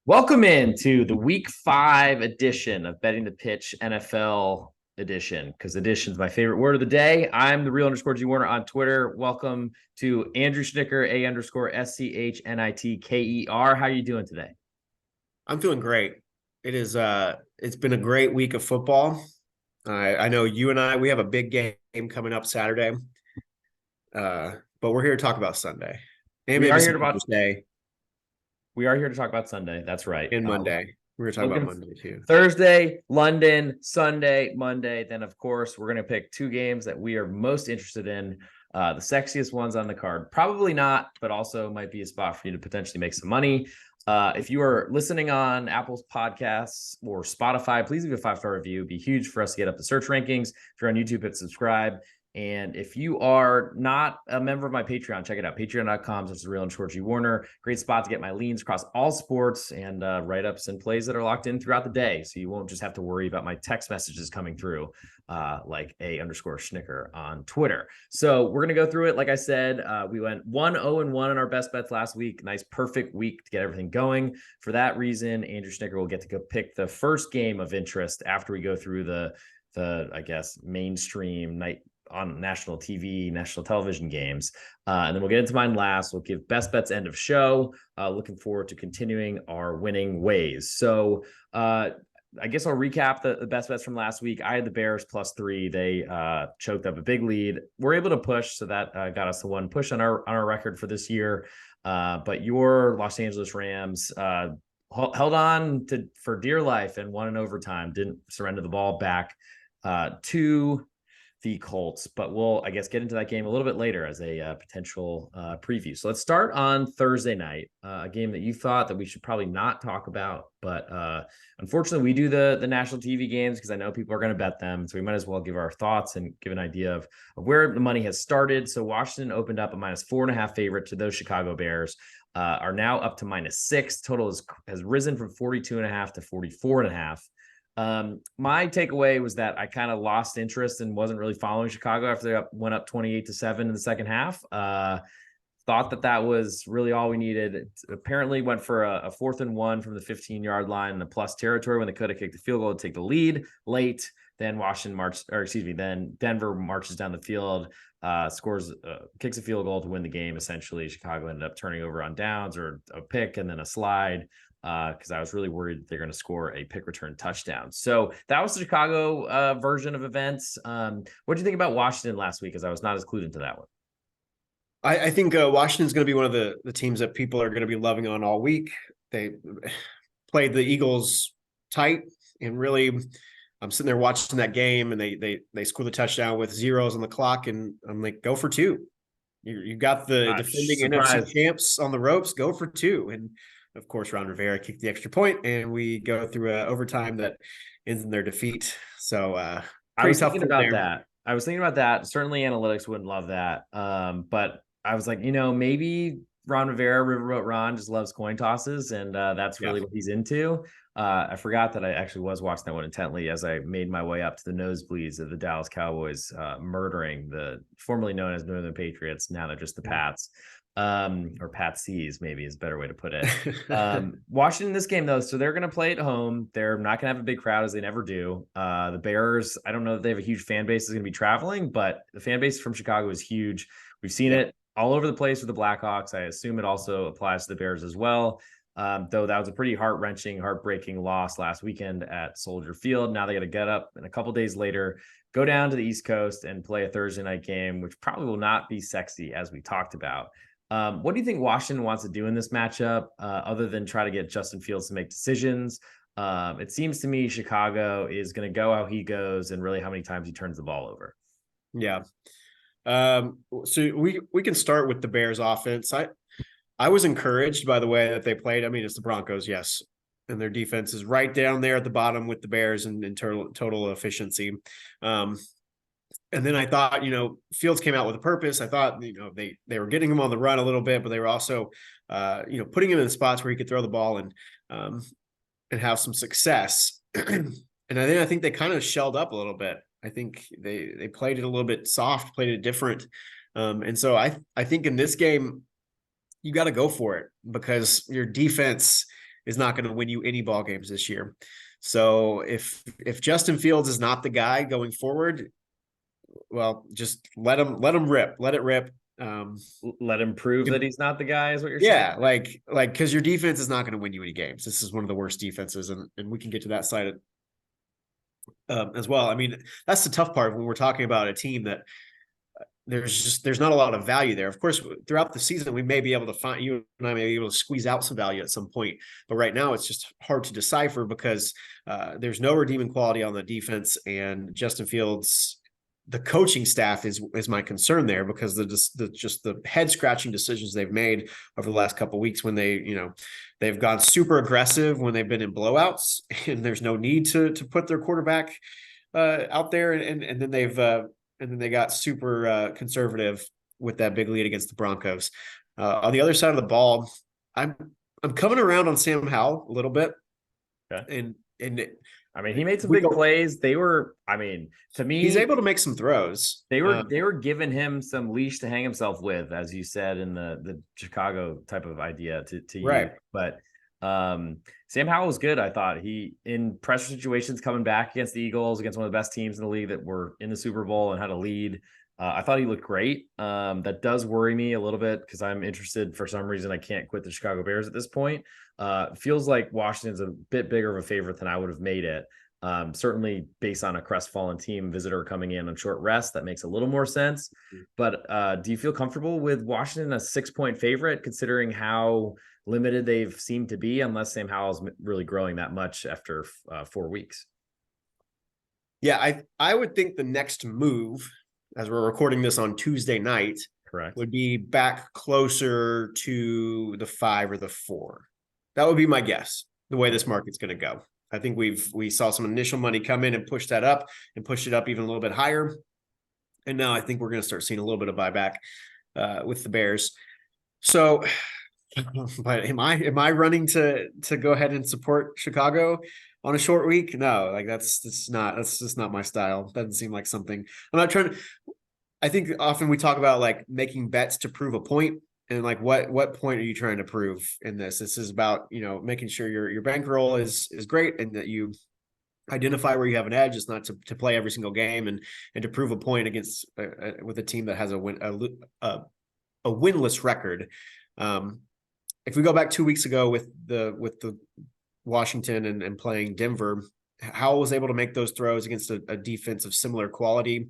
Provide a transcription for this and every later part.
Welcome into the week 5 edition of Betting the Pitch NFL edition, because edition is my favorite word of the day. I'm the real _G Warner on Twitter. Welcome to Andrew Schnicker, A_SCHNITKER. How are you doing today? I'm feeling great. It's been a great week of football. I know you and we have a big game coming up Saturday. But we're here to talk about Sunday. And We maybe are some here about Thursday we are here to talk about Sunday. That's right. and Monday. We're going to talk about Monday too. Thursday, London, Sunday, Monday. Then, of course, we're going to pick two games that we are most interested in. The sexiest ones on the card. Probably not, but also might be a spot for you to potentially make some money. If you are listening on Apple's podcasts or Spotify, please leave a 5-star review. It'd be huge for us to get up the search rankings. If you're on YouTube, hit subscribe. And if you are not a member of my Patreon, check it out. Patreon.com/real_G Warner. Great spot to get my leans across all sports and write-ups and plays that are locked in throughout the day. So you won't just have to worry about my text messages coming through like A_Schnicker on Twitter. So we're going to go through it. Like I said, we went 1-0-1 on our best bets last week. Nice, perfect week to get everything going. For that reason, Andrew Schnicker will get to go pick the first game of interest after we go through the I guess, mainstream night on national TV, national television games. And then we'll get into mine last. We'll give best bets end of show. Looking forward to continuing our winning ways. So I guess I'll recap the best bets from last week. I had the Bears +3. They choked up a big lead. We're able to push, so that got us the one push on our record for this year. But your Los Angeles Rams held on for dear life and won in overtime. Didn't surrender the ball back to the Colts, but we'll, I guess, get into that game a little bit later as a potential preview. So let's start on Thursday night, a game that you thought that we should probably not talk about, but unfortunately we do the national TV games because I know people are going to bet them. So we might as well give our thoughts and give an idea of where the money has started. So Washington opened up a -4.5 favorite to those Chicago Bears, are now up to -6. Total has risen from 42.5 to 44.5. My takeaway was that I kind of lost interest and wasn't really following Chicago after they went up 28-7 in the second half. Thought that was really all we needed. It apparently went for a 4th and 1 from the 15-yard line in the plus territory when they could have kicked the field goal to take the lead late. Then then Denver marches down the field, kicks a field goal to win the game. Essentially, Chicago ended up turning over on downs or a pick and then a slide. Because I was really worried they're going to score a pick return touchdown. So that was the Chicago version of events. What do you think about Washington last week? Because I was not as clued into that one. I think Washington's going to be one of the teams that people are going to be loving on all week. They played the Eagles tight, and really, I'm sitting there watching that game, and they scored the touchdown with zeros on the clock, and I'm like, go for two. You got the defending NFC champs on the ropes. Go for two. And of course, Ron Rivera kicked the extra point, and we go through overtime that ends in their defeat. So I was thinking about that. Certainly analytics wouldn't love that. But I was like, maybe Ron Rivera, Riverboat Ron, just loves coin tosses, and that's really what he's into. I forgot that I actually was watching that one intently as I made my way up to the nosebleeds of the Dallas Cowboys murdering the formerly known as New England Patriots. Now they're just the Pats. Or Patsies, maybe is a better way to put it. Washington this game, though, so they're going to play at home. They're not going to have a big crowd as they never do. The Bears, I don't know if they have a huge fan base is going to be traveling, but the fan base from Chicago is huge. We've seen it all over the place with the Blackhawks. I assume it also applies to the Bears as well. Though that was a pretty heart-wrenching, heartbreaking loss last weekend at Soldier Field. Now they got to get up, and a couple days later, go down to the East Coast and play a Thursday night game, which probably will not be sexy, as we talked about. What do you think Washington wants to do in this matchup, other than try to get Justin Fields to make decisions? It seems to me Chicago is going to go how he goes and really how many times he turns the ball over. Yeah. So we can start with the Bears offense. I was encouraged by the way that they played. I mean, it's the Broncos, yes, and their defense is right down there at the bottom with the Bears in total efficiency. And then I thought, Fields came out with a purpose. I thought, they were getting him on the run a little bit, but they were also, putting him in spots where he could throw the ball and have some success. And then I think they kind of shelled up a little bit. I think they played it a little bit soft, played it different. And so I think in this game, you got to go for it because your defense is not going to win you any ball games this year. So if Justin Fields is not the guy going forward, well, just let him rip, let it rip. Let him prove that he's not the guy, is what you're saying? Yeah, like because your defense is not going to win you any games. This is one of the worst defenses, and we can get to that side as well. I mean, that's the tough part when we're talking about a team that there's not a lot of value there. Of course, throughout the season, we may be able to find, you and I may be able to squeeze out some value at some point, but right now it's just hard to decipher because there's no redeeming quality on the defense, and Justin Fields, the coaching staff is my concern there because the head scratching decisions they've made over the last couple of weeks when they've gone super aggressive when they've been in blowouts and there's no need to put their quarterback out there, and then they got super conservative with that big lead against the Broncos. On the other side of the ball, I'm coming around on Sam Howell a little bit. Okay. And I mean, he made some big plays. They were, I mean, to me, he's able to make some throws. They were giving him some leash to hang himself with, as you said in the Chicago type of idea to right. You. But Sam Howell was good. I thought he, in pressure situations, coming back against the Eagles, against one of the best teams in the league that were in the Super Bowl and had a lead. I thought he looked great. That does worry me a little bit because I'm interested. For some reason, I can't quit the Chicago Bears at this point. Feels like Washington's a bit bigger of a favorite than I would have made it. Certainly based on a crestfallen team visitor coming in on short rest, that makes a little more sense. But do you feel comfortable with Washington a 6-point favorite, considering how limited they've seemed to be, unless Sam Howell's really growing that much after 4 weeks? Yeah, I would think the next move, as we're recording this on Tuesday night, correct, would be back closer to the 5 or the 4. That would be my guess, the way this market's going to go. I think we saw some initial money come in and push that up and pushed it up even a little bit higher. And now I think we're going to start seeing a little bit of buyback with the Bears. So, but am I running to go ahead and support Chicago on a short week? No, like that's just not my style. Doesn't seem like something I'm not trying to. I think often we talk about like making bets to prove a point. And like, what point are you trying to prove in this? This is about, making sure your bankroll is great and that you identify where you have an edge. It's not to play every single game and to prove a point against with a team that has a winless record. If we go back 2 weeks ago with the Washington and playing Denver, Howell was able to make those throws against a defense of similar quality.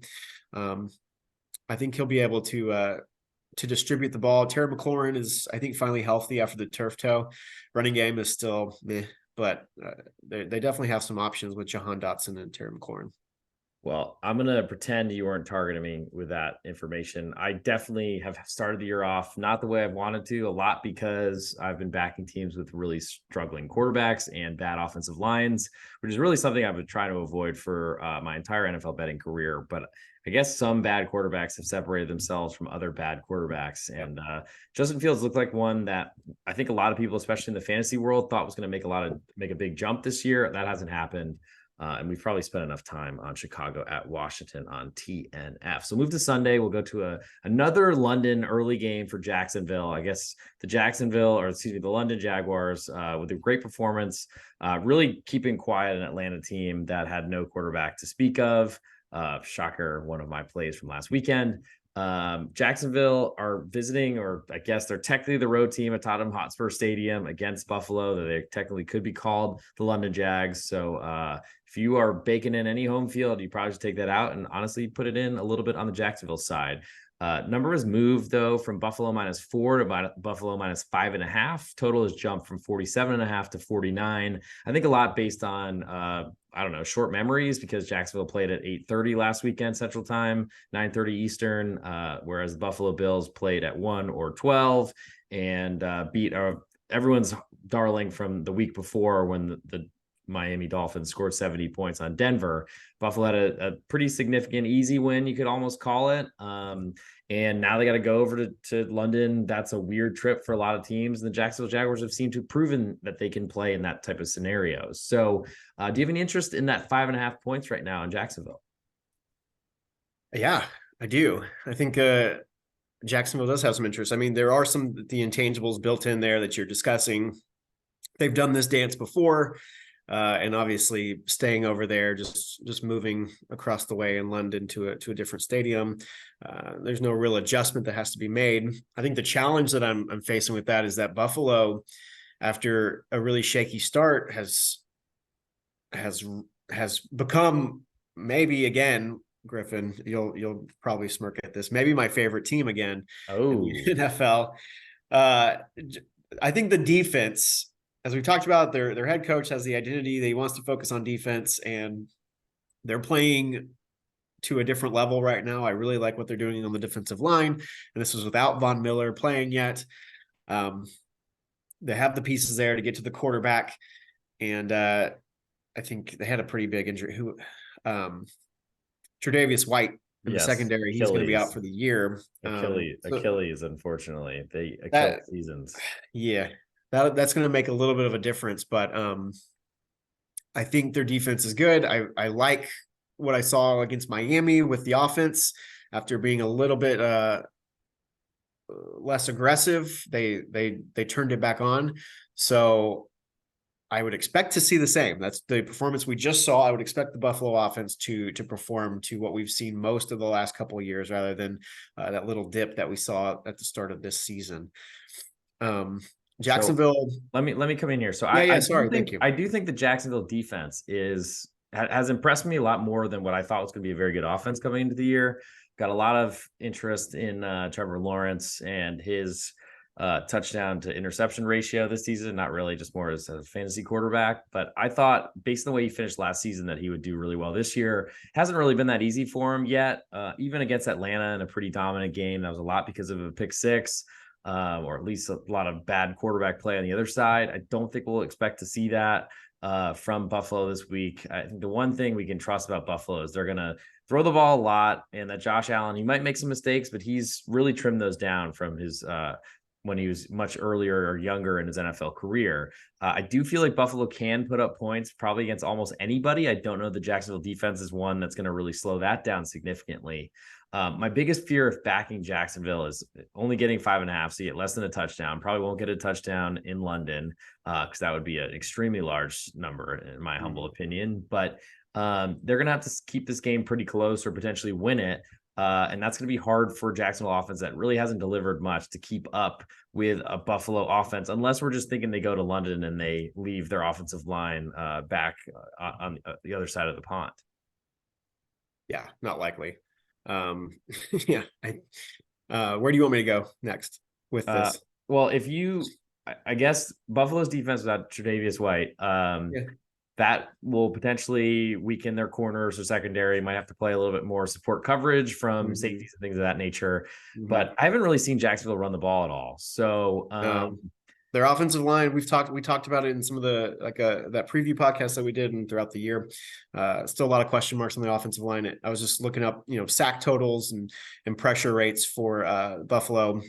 I think he'll be able to distribute the ball. Terry McLaurin is, I think, finally healthy after the turf toe. Running game is still meh, but they definitely have some options with Jahan Dotson and Terry McLaurin. Well, I'm going to pretend you weren't targeting me with that information. I definitely have started the year off not the way I've wanted to, a lot because I've been backing teams with really struggling quarterbacks and bad offensive lines, which is really something I've been trying to avoid for my entire NFL betting career. But I guess some bad quarterbacks have separated themselves from other bad quarterbacks. And Justin Fields looked like one that I think a lot of people, especially in the fantasy world, thought was going to make a big jump this year. That hasn't happened. And we've probably spent enough time on Chicago at Washington on TNF. So move to Sunday. We'll go to another London early game for Jacksonville. I guess the London Jaguars with a great performance, really keeping quiet an Atlanta team that had no quarterback to speak of. Shocker, one of my plays from last weekend. Jacksonville are visiting, or I guess they're technically the road team at Tottenham Hotspur Stadium against Buffalo, that they technically could be called the London Jags. So if you are baking in any home field, you probably should take that out and honestly put it in a little bit on the Jacksonville side. Number has moved though from Buffalo -4 to Buffalo -5.5. Total has jumped from 47.5 to 49. I think a lot based on short memories, because Jacksonville played at 8:30 last weekend Central Time, 9:30 Eastern, whereas the Buffalo Bills played at 1 or 12 and beat everyone's darling from the week before when the Miami Dolphins scored 70 points on Denver. Buffalo had a pretty significant easy win, you could almost call it. And now they got to go over to London. That's a weird trip for a lot of teams. And the Jacksonville Jaguars have seemed to have proven that they can play in that type of scenarios. So do you have any interest in that 5.5 points right now in Jacksonville? Yeah, I do. I think Jacksonville does have some interest. I mean, there are the intangibles built in there that you're discussing. they've done this dance before. And obviously staying over there, just moving across the way in London to a different stadium. There's no real adjustment that has to be made. I think the challenge that I'm facing with that is that Buffalo, after a really shaky start, has become, maybe again, Griffin, you'll probably smirk at this, maybe my favorite team again in the NFL. I think the defense, as we talked about, their head coach has the identity that he wants to focus on defense, and they're playing to a different level right now. I really like what they're doing on the defensive line, and this was without Von Miller playing yet. They have the pieces there to get to the quarterback, and I think they had a pretty big injury. Tre'Davious White in the secondary, he's going to be out for the year. Achilles, unfortunately, Achilles seasons. Yeah, that's going to make a little bit of a difference, but I think their defense is good. I like what I saw against Miami with the offense after being a little bit less aggressive. They turned it back on, so I would expect to see the same. That's the performance we just saw. I would expect the Buffalo offense to perform to what we've seen most of the last couple of years, rather than that little dip that we saw at the start of this season. Jacksonville. So let me come in here. So thank you. I do think the Jacksonville defense has impressed me a lot more than what I thought was going to be a very good offense coming into the year. Got a lot of interest in Trevor Lawrence and his touchdown to interception ratio this season. Not really, just more as a fantasy quarterback. But I thought, based on the way he finished last season, that he would do really well this year. Hasn't really been that easy for him yet. Even against Atlanta in a pretty dominant game, that was a lot because of a pick six. Or at least a lot of bad quarterback play on the other side. I don't think we'll expect to see that from Buffalo this week. I think the one thing we can trust about Buffalo is they're going to throw the ball a lot, and that Josh Allen, he might make some mistakes, but he's really trimmed those down from his when he was much earlier or younger in his NFL career. I do feel like Buffalo can put up points probably against almost anybody. I don't know the Jacksonville defense is one that's going to really slow that down significantly. My biggest fear of backing Jacksonville is only getting 5.5, so you get less than a touchdown. Probably won't get a touchdown in London because that would be an extremely large number in my humble opinion. But they're going to have to keep this game pretty close or potentially win it. And that's going to be hard for Jacksonville offense that really hasn't delivered much to keep up with a Buffalo offense, unless we're just thinking they go to London and they leave their offensive line back on the other side of the pond. Yeah, not likely. Yeah. Where do you want me to go next with this? Well, I guess Buffalo's defense without Tre'Davious White, that will potentially weaken their corners or secondary. Might have to play a little bit more support coverage from safeties and things of that nature. But I haven't really seen Jacksonville run the ball at all. So their offensive line, we talked about it in some of the that preview podcast that we did and throughout the year. Still a lot of question marks on the offensive line. I was just looking up, sack totals and pressure rates for Buffalo,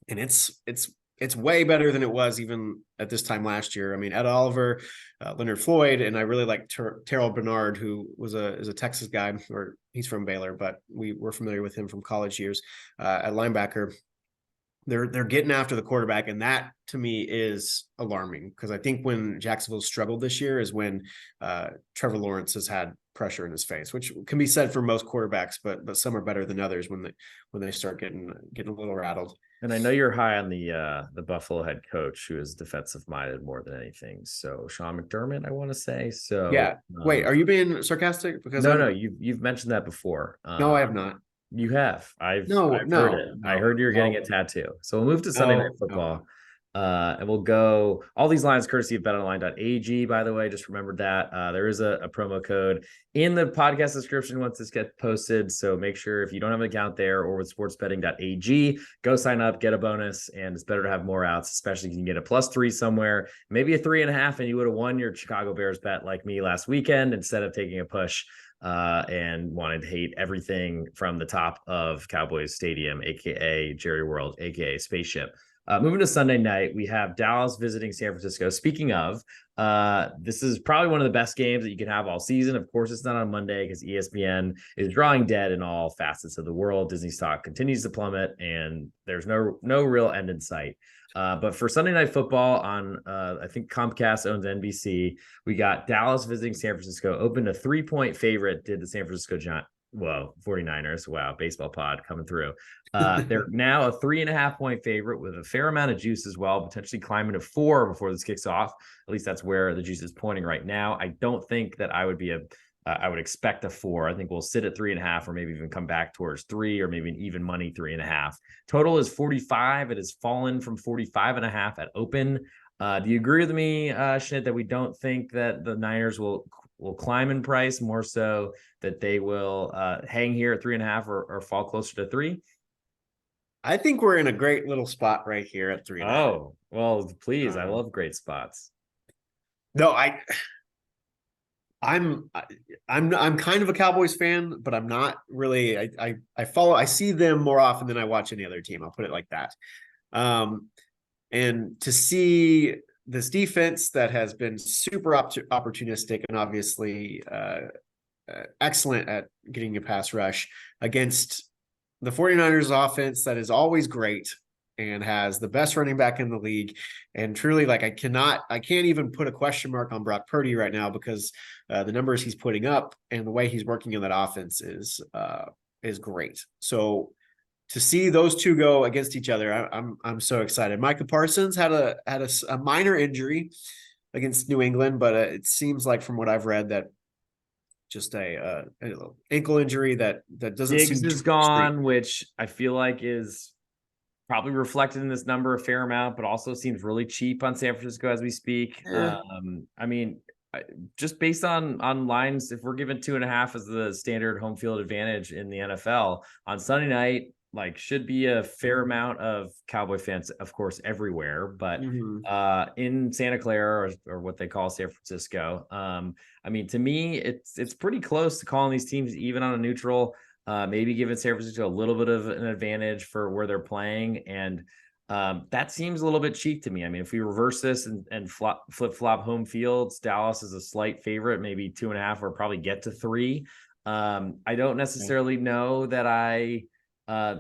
and it's way better than it was even at this time last year. I mean, Ed Oliver, Leonard Floyd, and I really like Terrell Bernard, who is a Texas guy, or he's from Baylor, but we were familiar with him from college years at linebacker. They're getting after the quarterback, and that to me is alarming, because I think when Jacksonville struggled this year is when Trevor Lawrence has had pressure in his face, which can be said for most quarterbacks, but some are better than others when they start getting a little rattled. And I know you're high on the Buffalo head coach, who is defensive minded more than anything. So Sean McDermott, I want to say. So yeah. Wait, are you being sarcastic? Because no, you've mentioned that before. No, I have not. You have. I've heard it. No, I heard you're getting a tattoo. So we'll move to Sunday Night Football. And we'll go all these lines courtesy of betonline.ag, by the way. Just remembered that there is a promo code in the podcast description once this gets posted. So make sure, if you don't have an account there or with sportsbetting.ag, go sign up, get a bonus. And it's better to have more outs, especially if you can get a +3 somewhere, maybe a 3.5, and you would have won your Chicago Bears bet like me last weekend instead of taking a push and wanted to hate everything from the top of Cowboys Stadium, aka Jerry World, aka Spaceship. Moving to Sunday night, we have Dallas visiting San Francisco. Speaking of, this is probably one of the best games that you can have all season. Of course, it's not on Monday because ESPN is drawing dead in all facets of the world. Disney stock continues to plummet, and there's no real end in sight. But for Sunday Night Football on, I think Comcast owns NBC. We got Dallas visiting San Francisco. Opened a 3-point favorite. Did the San Francisco Giants? Whoa, 49ers. Wow, baseball pod coming through. They're now a 3.5-point favorite with a fair amount of juice as well, potentially climbing to 4 before this kicks off. At least that's where the juice is pointing right now. I don't think that I would expect a 4. I think we'll sit at 3.5 or maybe even come back towards 3 or maybe an even money 3.5. Total is 45. It has fallen from 45.5 at open. Do you agree with me, Schnitt, that we don't think that the Niners will climb in price, more so that they will hang here at 3.5 or fall closer to 3? I think we're in a great little spot right here at 3.5. Oh, well, please. I love great spots. No, I'm kind of a Cowboys fan, but I'm not really. I see them more often than I watch any other team. I'll put it like that. And to see this defense that has been super opportunistic and obviously excellent at getting a pass rush against the 49ers offense that is always great and has the best running back in the league. And truly, like, I can't even put a question mark on Brock Purdy right now because the numbers he's putting up and the way he's working in that offense is great. So to see those two go against each other, I'm so excited. Micah Parsons had a minor injury against New England, but it seems like from what I've read that just a ankle injury that doesn't Diggs seem is gone, which I feel like is probably reflected in this number a fair amount, but also seems really cheap on San Francisco as we speak. Yeah. I mean, just based on lines, if we're given 2.5 as the standard home field advantage in the NFL on Sunday night, like, should be a fair amount of Cowboy fans, of course, everywhere, but in Santa Clara or what they call San Francisco. I mean, to me, it's pretty close to calling these teams even on a neutral. Maybe giving San Francisco a little bit of an advantage for where they're playing. And that seems a little bit cheap to me. I mean, if we reverse this and flip-flop home fields, Dallas is a slight favorite, maybe 2.5 or probably get to 3. I don't necessarily know that I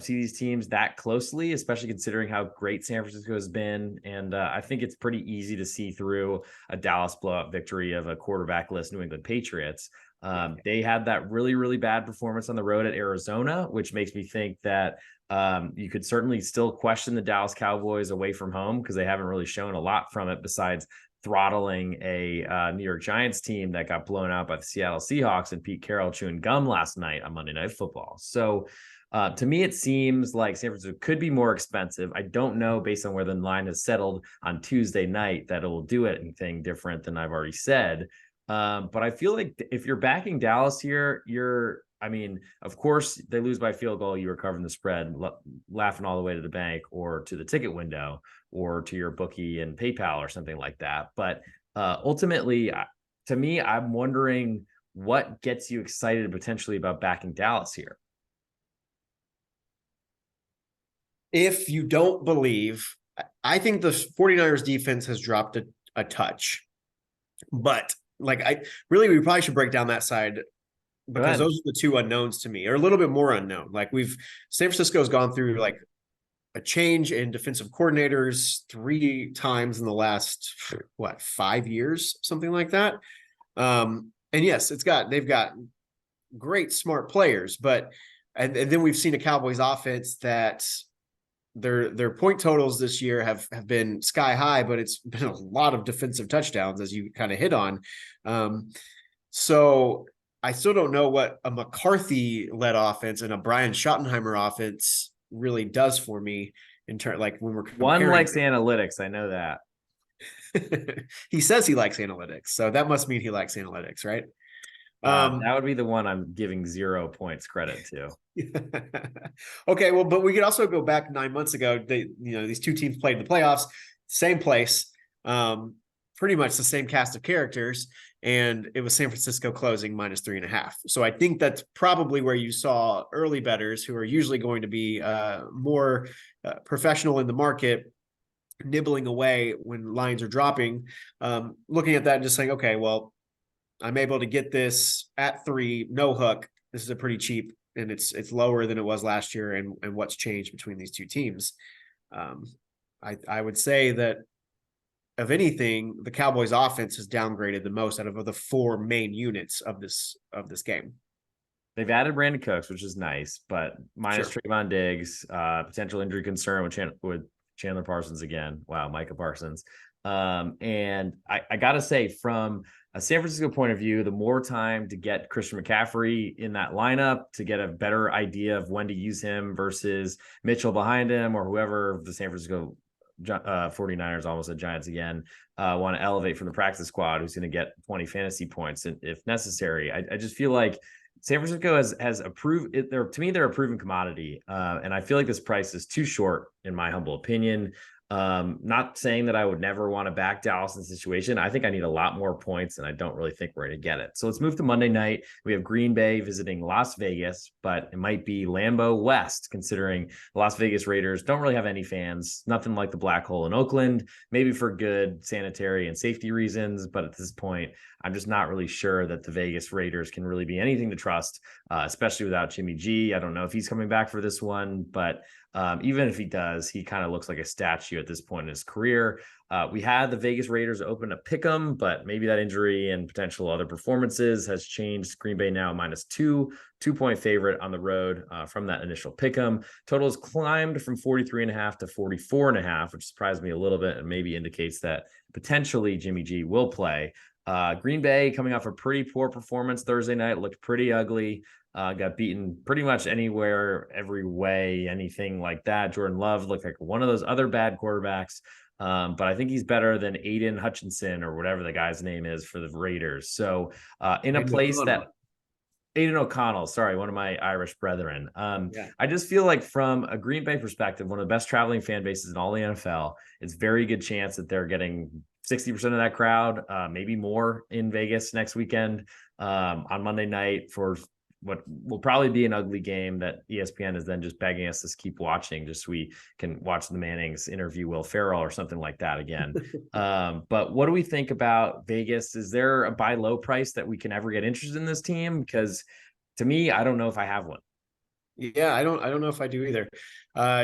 see these teams that closely, especially considering how great San Francisco has been. And I think it's pretty easy to see through a Dallas blowout victory of a quarterback-less New England Patriots. They had that really, really bad performance on the road at Arizona, which makes me think that you could certainly still question the Dallas Cowboys away from home because they haven't really shown a lot from it besides throttling a New York Giants team that got blown out by the Seattle Seahawks and Pete Carroll chewing gum last night on Monday Night Football. So to me, it seems like San Francisco could be more expensive. I don't know, based on where the line has settled on Tuesday night, that it will do anything different than I've already said. But I feel like if you're backing Dallas here, I mean, of course, they lose by field goal, you are covering the spread, laughing all the way to the bank or to the ticket window or to your bookie and PayPal or something like that. But ultimately, to me, I'm wondering what gets you excited potentially about backing Dallas here. If you don't believe, I think the 49ers defense has dropped a touch, but like we probably should break down that side because those are the two unknowns to me, or a little bit more unknown. Like San Francisco's gone through like a change in defensive coordinators 3 times in the last 5 years, something like that. And yes, they've got great smart players, but and then we've seen a Cowboys offense that their point totals this year have been sky high, but it's been a lot of defensive touchdowns, as you kind of hit on. So I still don't know what a McCarthy-led offense and a Brian Schottenheimer offense really does for me in turn. Like when we're one likes analytics, I know that. He says he likes analytics, so that must mean he likes analytics, right? That would be the one I'm giving 0 points credit to. Okay, well, but we could also go back 9 months ago. These two teams played in the playoffs, same place, pretty much the same cast of characters, and it was San Francisco closing -3.5. So I think that's probably where you saw early bettors who are usually going to be more professional in the market, nibbling away when lines are dropping, looking at that and just saying, okay, well, I'm able to get this at 3, no hook. This is a pretty cheap, and it's lower than it was last year. And what's changed between these two teams? I would say that of anything, the Cowboys offense has downgraded the most out of the four main units of this game. They've added Brandon Cooks, which is nice, but minus Sure. Trayvon Diggs, potential injury concern with Chandler Parsons again. Wow, Micah Parsons. And I got to say, from a San Francisco point of view, the more time to get Christian McCaffrey in that lineup, to get a better idea of when to use him versus Mitchell behind him or whoever the San Francisco 49ers, almost at Giants again, want to elevate from the practice squad, who's going to get 20 fantasy points if necessary. I just feel like San Francisco has approved it. To me, they're a proven commodity. And I feel like this price is too short, in my humble opinion. Not saying that I would never want to back Dallas in this situation. I think I need a lot more points, and I don't really think we're going to get it. So let's move to Monday night. We have Green Bay visiting Las Vegas, but it might be Lambeau West, considering the Las Vegas Raiders don't really have any fans. Nothing like the black hole in Oakland, maybe for good sanitary and safety reasons. But at this point, I'm just not really sure that the Vegas Raiders can really be anything to trust, especially without Jimmy G. I don't know if he's coming back for this one, but even if he does, he kind of looks like a statue at this point in his career. We had the Vegas Raiders open to pick him, but maybe that injury and potential other performances has changed Green Bay now -2.5 favorite on the road from that initial pick 'em. Total has climbed from 43.5 to 44.5, which surprised me a little bit and maybe indicates that potentially Jimmy G will play. Green Bay coming off a pretty poor performance Thursday night, looked pretty ugly. Got beaten pretty much anywhere, every way, anything like that. Jordan Love looked like one of those other bad quarterbacks. But I think he's better than Aiden Hutchinson or whatever the guy's name is for the Raiders. So in a place that Aiden O'Connell, sorry, one of my Irish brethren. I just feel like from a Green Bay perspective, one of the best traveling fan bases in all the NFL, it's very good chance that they're getting 60% of that crowd, maybe more in Vegas next weekend on Monday night for what will probably be an ugly game that ESPN is then just begging us to keep watching just so we can watch the Mannings interview Will Ferrell or something like that again. But what do we think about Vegas? Is there a buy low price that we can ever get interested in this team? Because to me, I don't know if I have one. Yeah, I don't know if I do either.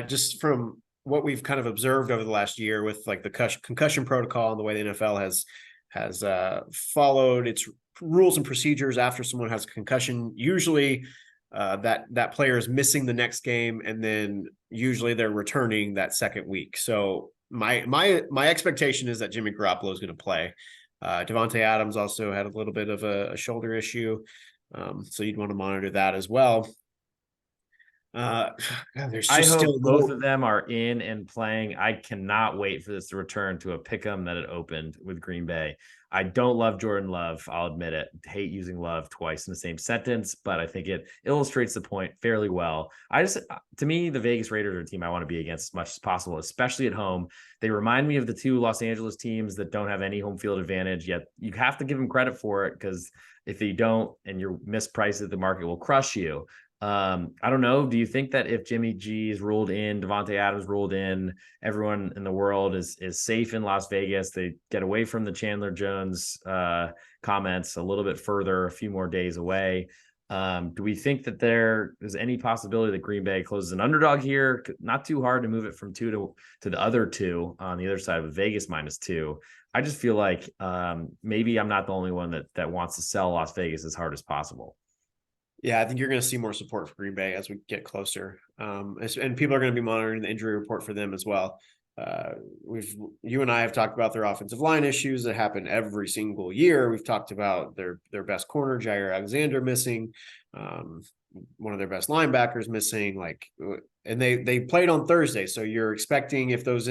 Just from what we've kind of observed over the last year with like the concussion protocol and the way the NFL has followed its rules and procedures after someone has a concussion, usually that player is missing the next game, and then usually they're returning that second week. So my expectation is that Jimmy Garoppolo is going to play. Devontae Adams also had a little bit of a shoulder issue, so you'd want to monitor that as well. I hope both of them are in and playing. I cannot wait for this to return to a pick'em that it opened with Green Bay. I don't love Jordan Love. I'll admit it. Hate using Love twice in the same sentence, but I think it illustrates the point fairly well. To me, the Vegas Raiders are a team I want to be against as much as possible, especially at home. They remind me of the two Los Angeles teams that don't have any home field advantage, yet you have to give them credit for it, because if you don't and you're mispriced, the market will crush you. I don't know. Do you think that if Jimmy G is ruled in, Devontae Adams ruled in, everyone in the world is safe in Las Vegas? They get away from the Chandler Jones comments a little bit further, a few more days away. Do we think that there is any possibility that Green Bay closes an underdog here? Not too hard to move it from 2 to the other 2 on the other side with Vegas -2. I just feel like maybe I'm not the only one that wants to sell Las Vegas as hard as possible. Yeah, I think you're going to see more support for Green Bay as we get closer. And people are going to be monitoring the injury report for them as well. You and I have talked about their offensive line issues that happen every single year. We've talked about their best corner, Jair Alexander, missing, one of their best linebackers missing, and they played on Thursday. So you're expecting if those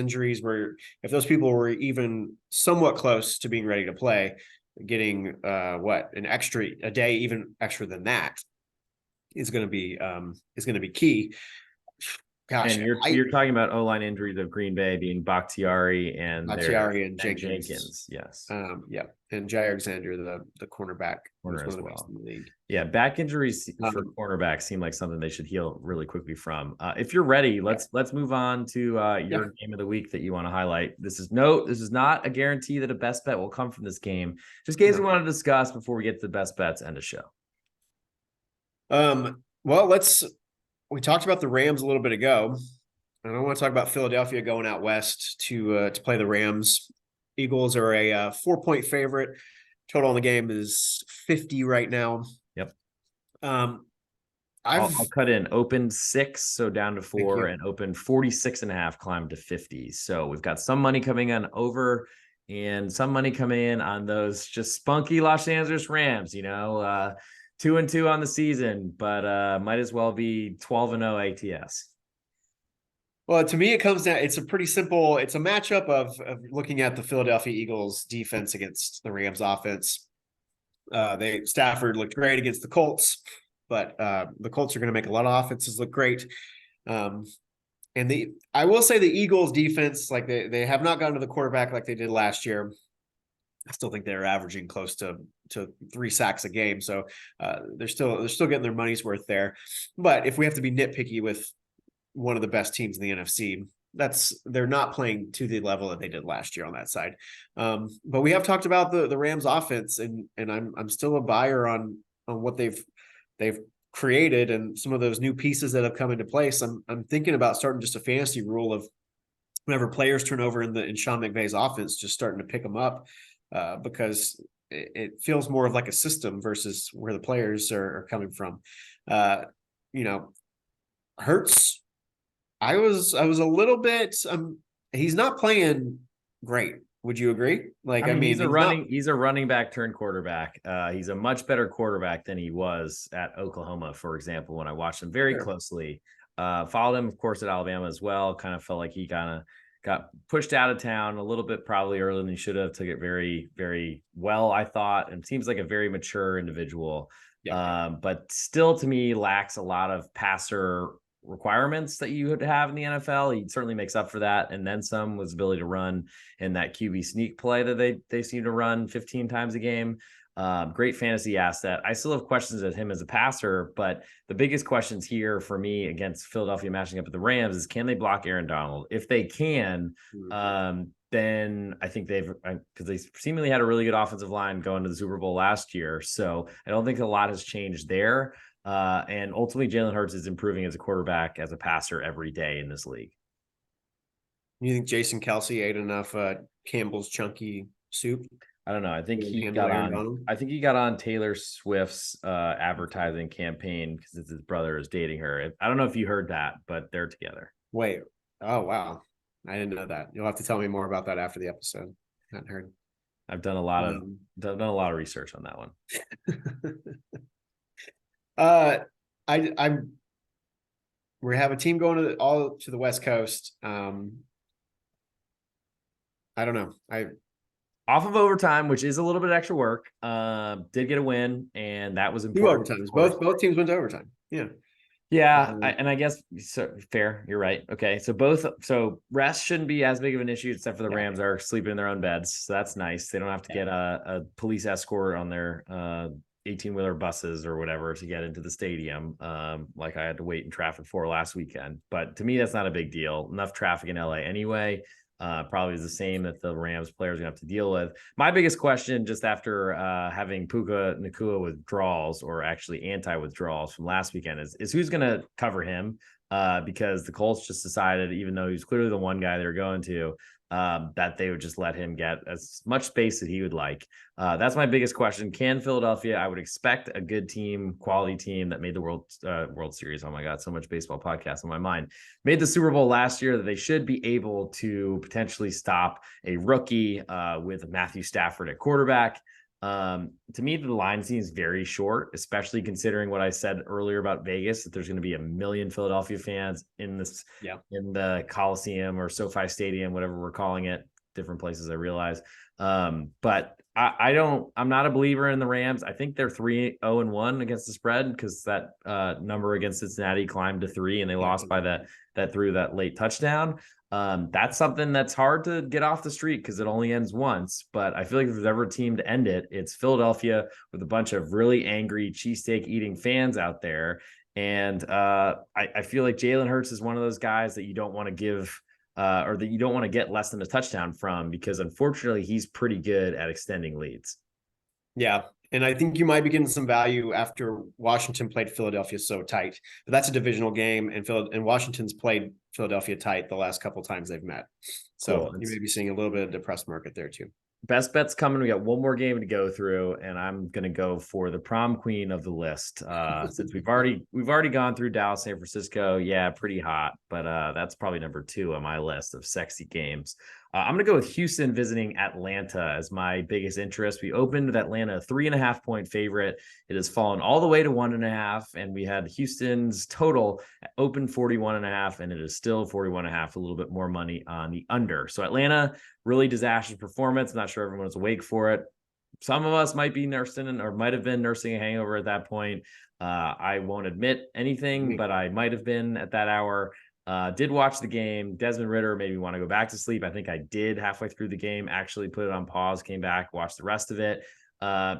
people were even somewhat close to being ready to play, getting a day even extra than that is going to be key. Gosh, and you're talking about O-line injuries of Green Bay being Bakhtiari and Jenkins. Yes. Yeah. And Jair Alexander, the cornerback, corner as well. In the league. Yeah. Back injuries for cornerbacks seem like something they should heal really quickly from. If you're ready, let's move on to your game of the week that you want to highlight. This is not a guarantee that a best bet will come from this game. Just games we want to discuss before we get to the best bets and the show. Well, we talked about the Rams a little bit ago. And I want to talk about Philadelphia going out west to play the Rams. Eagles are a 4-point favorite. Total on the game is 50 right now. Yep. Um, I'll cut in opened 6, so down to 4, you. and opened 46.5, climbed to 50. So we've got some money coming on over and some money coming in on those just spunky Los Angeles Rams, 2-2 on the season, but might as well be 12-0 ATS. Well, to me, it comes down. It's a pretty simple. It's a matchup of looking at the Philadelphia Eagles defense against the Rams offense. Stafford looked great against the Colts, but the Colts are going to make a lot of offenses look great. And I will say the Eagles defense, like they have not gotten to the quarterback like they did last year. I still think they're averaging close to 3 sacks a game, so they're still getting their money's worth there. But if we have to be nitpicky with one of the best teams in the NFC, they're not playing to the level that they did last year on that side. But we have talked about the Rams offense, and I'm still a buyer on what they've created and some of those new pieces that have come into place. I'm thinking about starting just a fantasy rule of whenever players turn over in Sean McVay's offense, just starting to pick them up because it feels more of like a system versus where the players are coming from. Hurts, I was a little bit. He's not playing great. Would you agree? He's a running back turned quarterback. He's a much better quarterback than he was at Oklahoma, for example, when I watched him very closely. Followed him, of course, at Alabama as well. Kind of felt like he kind of got pushed out of town a little bit, probably earlier than he should have. Took it very, very well, I thought, and seems like a very mature individual. Yeah. But still, to me, lacks a lot of passer requirements that you would have in the NFL. He certainly makes up for that, and then some, with his ability to run in that QB sneak play that they seem to run 15 times a game. Great fantasy asset. I still have questions of him as a passer, but the biggest questions here for me against Philadelphia matching up with the Rams is, can they block Aaron Donald? If they can, then I think because they seemingly had a really good offensive line going to the Super Bowl last year. So I don't think a lot has changed there. And ultimately, Jalen Hurts is improving as a quarterback, as a passer every day in this league. You think Jason Kelce ate enough Campbell's chunky soup? I don't know. I think he got on Taylor Swift's advertising campaign because his brother is dating her. I don't know if you heard that, but they're together. Wait. Oh, wow. I didn't know that. You'll have to tell me more about that after the episode. I hadn't heard. I've done a lot of research on that one. We have a team going to the West Coast. I don't know. Off of overtime, which is a little bit extra work, did get a win, and that was important. 2 overtimes. Both teams went to overtime. Yeah. Yeah, and I guess so. Fair, you're right. Okay, so rest shouldn't be as big of an issue, except for the Rams are sleeping in their own beds, so that's nice. They don't have to get a police escort on their 18-wheeler buses or whatever to get into the stadium, like I had to wait in traffic for last weekend. But to me, that's not a big deal. Enough traffic in LA anyway. Probably is the same that the Rams players are going to have to deal with. My biggest question, just after having Puka Nacua withdrawals, or actually anti-withdrawals from last weekend, is who's going to cover him? Because the Colts just decided, even though he's clearly the one guy they're going to, that they would just let him get as much space as he would like. That's my biggest question. Can Philadelphia, I would expect a good team, quality team that made the World Series. Oh my God, so much baseball podcast on my mind. Made the Super Bowl last year, that they should be able to potentially stop a rookie with Matthew Stafford at quarterback. To me, the line seems very short, especially considering what I said earlier about Vegas, that there's going to be 1 million Philadelphia fans in the Coliseum or SoFi Stadium, whatever we're calling it, different places, I realize. But I'm not a believer in the Rams. I think they're 3-0-1 against the spread, because that number against Cincinnati climbed to 3, and they lost by that through that late touchdown. That's something that's hard to get off the street because it only ends once. But I feel like if there's ever a team to end it, it's Philadelphia, with a bunch of really angry cheesesteak eating fans out there. And I feel like Jalen Hurts is one of those guys that you don't want to give or that you don't want to get less than a touchdown from, because unfortunately he's pretty good at extending leads. Yeah. And I think you might be getting some value after Washington played Philadelphia so tight. But that's a divisional game, and Washington's played Philadelphia tight the last couple times they've met. So Cool. you may be seeing a little bit of depressed market there too. Best bets coming. We got one more game to go through, and I'm gonna go for the prom queen of the list. Since we've already gone through Dallas, San Francisco, yeah, pretty hot, but that's probably number 2 on my list of sexy games. I'm gonna go with Houston visiting Atlanta as my biggest interest. We opened with Atlanta 3.5 point favorite. It has fallen all the way to 1.5, and we had Houston's total open 41.5, and it is still 41.5. A little bit more money on the under. So Atlanta, really disastrous performance. I'm not sure everyone was awake for it. Some of us might be nursing or might have been nursing a hangover at that point. I won't admit anything, but I might have been at that hour. Did watch the game. Desmond Ritter made me want to go back to sleep. I think I did halfway through the game, actually put it on pause, came back, watched the rest of it.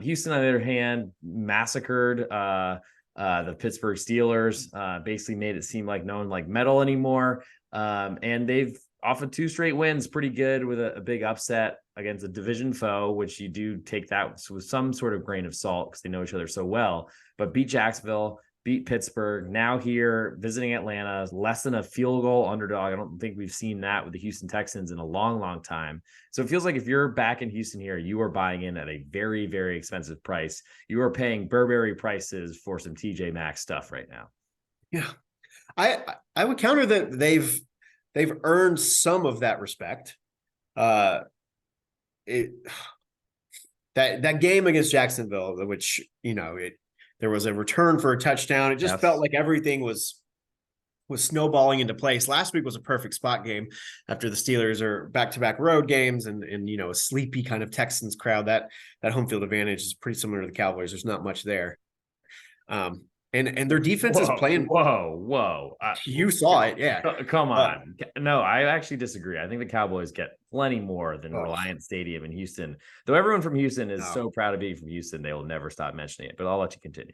Houston, on the other hand, massacred the Pittsburgh Steelers, basically made it seem like no one like metal anymore. And they've off of 2 straight wins, pretty good with a big upset against a division foe, which you do take that with some sort of grain of salt because they know each other so well, but beat Jacksonville, beat Pittsburgh, now here visiting Atlanta, less than a field goal underdog. I don't think we've seen that with the Houston Texans in a long, long time. So it feels like if you're back in Houston here, you are buying in at a very, very expensive price. You are paying Burberry prices for some TJ Maxx stuff right now. Yeah. I would counter that they've earned some of that respect. That game against Jacksonville, which, there was a return for a touchdown. It just felt like everything was snowballing into place. Last week was a perfect spot game after the Steelers are back-to-back road games and a sleepy kind of Texans crowd. That home field advantage is pretty similar to the Cowboys. There's not much there. And their defense is playing. Whoa. You saw it. Yeah. Come on. No, I actually disagree. I think the Cowboys get plenty more than Reliant Stadium in Houston. Though everyone from Houston is so proud of being from Houston, they will never stop mentioning it. But I'll let you continue.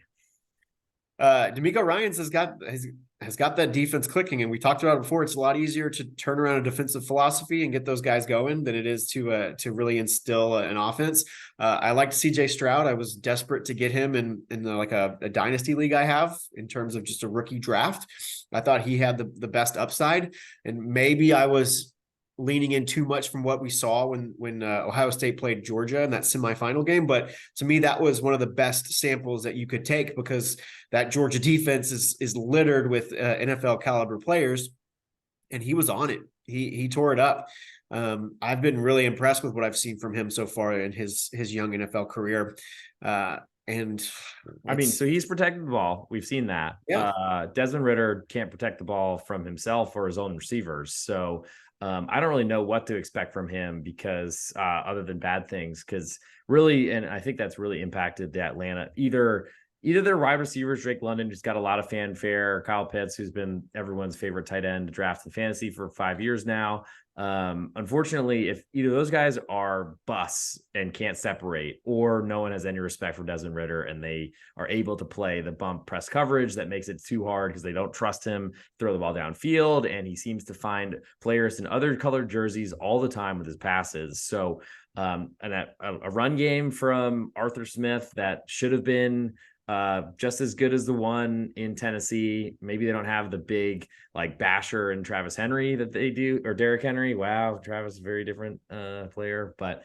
D'Amico Ryans has got that defense clicking, and we talked about it before. It's a lot easier to turn around a defensive philosophy and get those guys going than it is to really instill an offense. I liked CJ Stroud. I was desperate to get him in like a dynasty league I have in terms of just a rookie draft. I thought he had the best upside, and maybe I was leaning in too much from what we saw when Ohio State played Georgia in that semifinal game. But to me, that was one of the best samples that you could take because that Georgia defense is littered with NFL caliber players, and he was on it. He tore it up. I've been really impressed with what I've seen from him so far in his young NFL career. And I mean, so he's protected the ball. We've seen that. Yeah. Desmond Ritter can't protect the ball from himself or his own receivers. So I don't really know what to expect from him because other than bad things, because really, and I think that's really impacted the Atlanta, either their wide receivers, Drake London, who's got a lot of fanfare, Kyle Pitts, who's been everyone's favorite tight end to draft in fantasy for 5 years now. Unfortunately, if either those guys are busts and can't separate, or no one has any respect for Desmond Ritter and they are able to play the bump press coverage that makes it too hard because they don't trust him, throw the ball downfield, and he seems to find players in other colored jerseys all the time with his passes. So and a run game from Arthur Smith that should have been just as good as the one in Tennessee. Maybe they don't have the big like Basher and Travis Henry that they do, or Derrick Henry. Wow, Travis is a very different player. But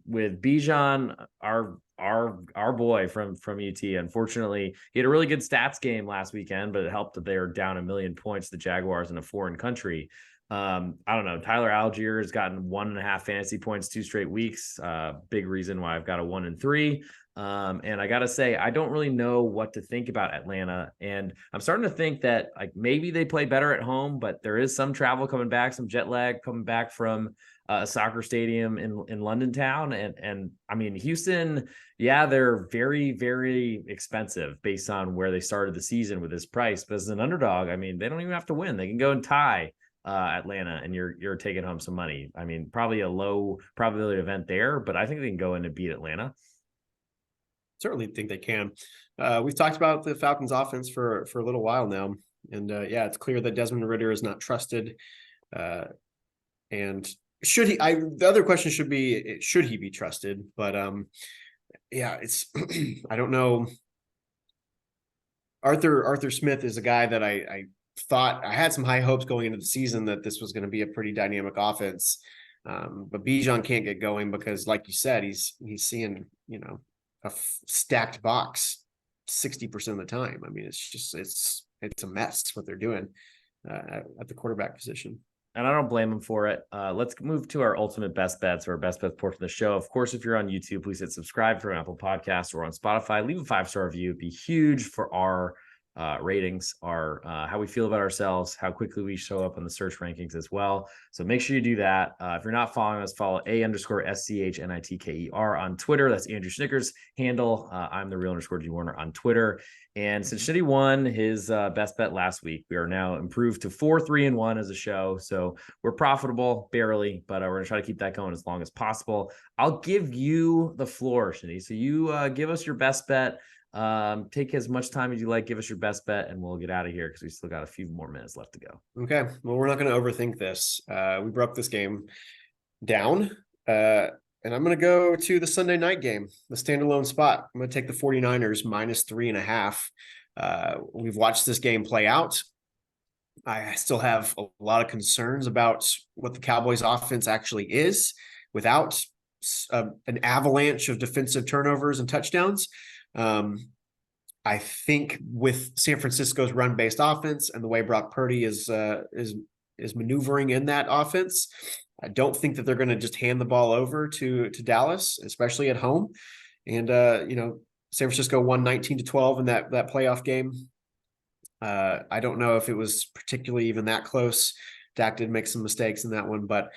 with Bijan, our boy from UT, unfortunately, he had a really good stats game last weekend, but it helped that they were down 1 million points, the Jaguars, in a foreign country. I don't know. Tyler Algier has gotten 1.5 fantasy points 2 straight weeks. Big reason why I've got a 1 and 3. And I got to say, I don't really know what to think about Atlanta. And I'm starting to think that like maybe they play better at home, but there is some travel coming back, some jet lag coming back from a soccer stadium in London town. And I mean, Houston, yeah, they're very, very expensive based on where they started the season with this price. But as an underdog, I mean, they don't even have to win. They can go and tie Atlanta and you're taking home some money. I mean, probably a low probability event there, but I think they can go in and beat Atlanta. Certainly think they can. We've talked about the Falcons offense for a little while now. And yeah, it's clear that Desmond Ritter is not trusted. And the other question should he be trusted? But yeah, it's I don't know. Arthur Smith is a guy that I thought I had some high hopes going into the season that this was going to be a pretty dynamic offense. But Bijan can't get going because, like you said, he's seeing, a stacked box 60% of the time. I mean, it's a mess what they're doing at the quarterback position. And I don't blame him for it. Let's move to our ultimate best bets, or our best bets portion of the show. Of course, if you're on YouTube, please hit subscribe for an Apple Podcast, or on Spotify. Leave a 5-star review. It'd be huge for our ratings, our how we feel about ourselves, how quickly we show up on the search rankings as well. So make sure you do that. If you're not following us, follow _SCHNITKER on Twitter. That's Andrew Snickers' handle. I'm the real _G Warner on Twitter. And since Schnitty won his best bet last week, we are now improved to 4-3-1 as a show. So we're profitable, barely, but we're going to try to keep that going as long as possible. I'll give you the floor, Schnitty. So you give us your best bet. Take as much time as you like. Give us your best bet, and we'll get out of here because we still got a few more minutes left to go. Okay. Well, we're not going to overthink this. We broke this game down. And I'm going to go to the Sunday night game, the standalone spot. I'm going to take the 49ers -3.5. We've watched this game play out. I still have a lot of concerns about what the Cowboys offense actually is without an avalanche of defensive turnovers and touchdowns. I think with San Francisco's run-based offense and the way Brock Purdy is maneuvering in that offense, I don't think that they're going to just hand the ball over to Dallas, especially at home. And San Francisco won 19-12 in that playoff game. I don't know if it was particularly even that close. Dak did make some mistakes in that one, but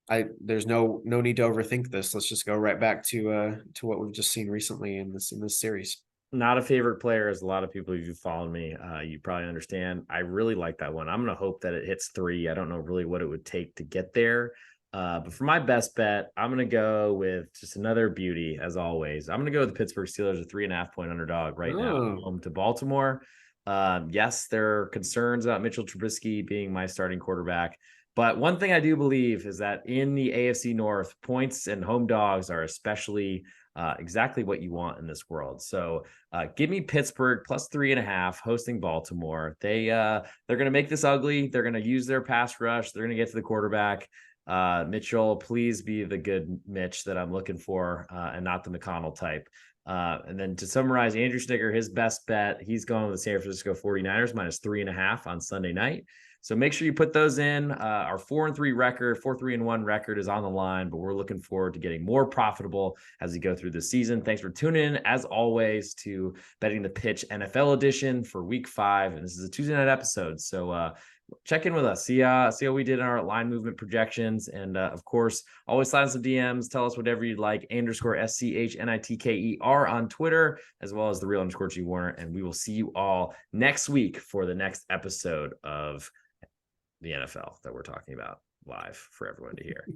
there's no need to overthink this. Let's just go right back to what we've just seen recently in this series. Not a favorite player, as a lot of people, if you follow me, you probably understand. I really like that one. I'm going to hope that it hits 3. I don't know really what it would take to get there. But for my best bet, I'm going to go with just another beauty, as always. I'm going to go with the Pittsburgh Steelers, a 3.5-point underdog right now, home to Baltimore. Yes, there are concerns about Mitchell Trubisky being my starting quarterback. But one thing I do believe is that in the AFC North, points and home dogs are especially exactly what you want in this world. So give me Pittsburgh +3.5 hosting Baltimore. They're going to make this ugly. They're going to use their pass rush. They're going to get to the quarterback. Mitchell, please be the good Mitch that I'm looking for, and not the McConnell type. And then to summarize, Andrew Snicker, his best bet, he's going with the San Francisco 49ers -3.5 on Sunday night. So make sure you put those in. Our 4-3 record, 4-3-1 record is on the line, but we're looking forward to getting more profitable as we go through the season. Thanks for tuning in, as always, to Betting the Pitch NFL edition for Week 5. And this is a Tuesday night episode. So check in with us, see how we did in our line movement projections. And of course, always slide in some DMs. Tell us whatever you'd like. _SCHNITKER on Twitter, as well as the real _G Warner. And we will see you all next week for the next episode of the NFL that we're talking about live for everyone to hear.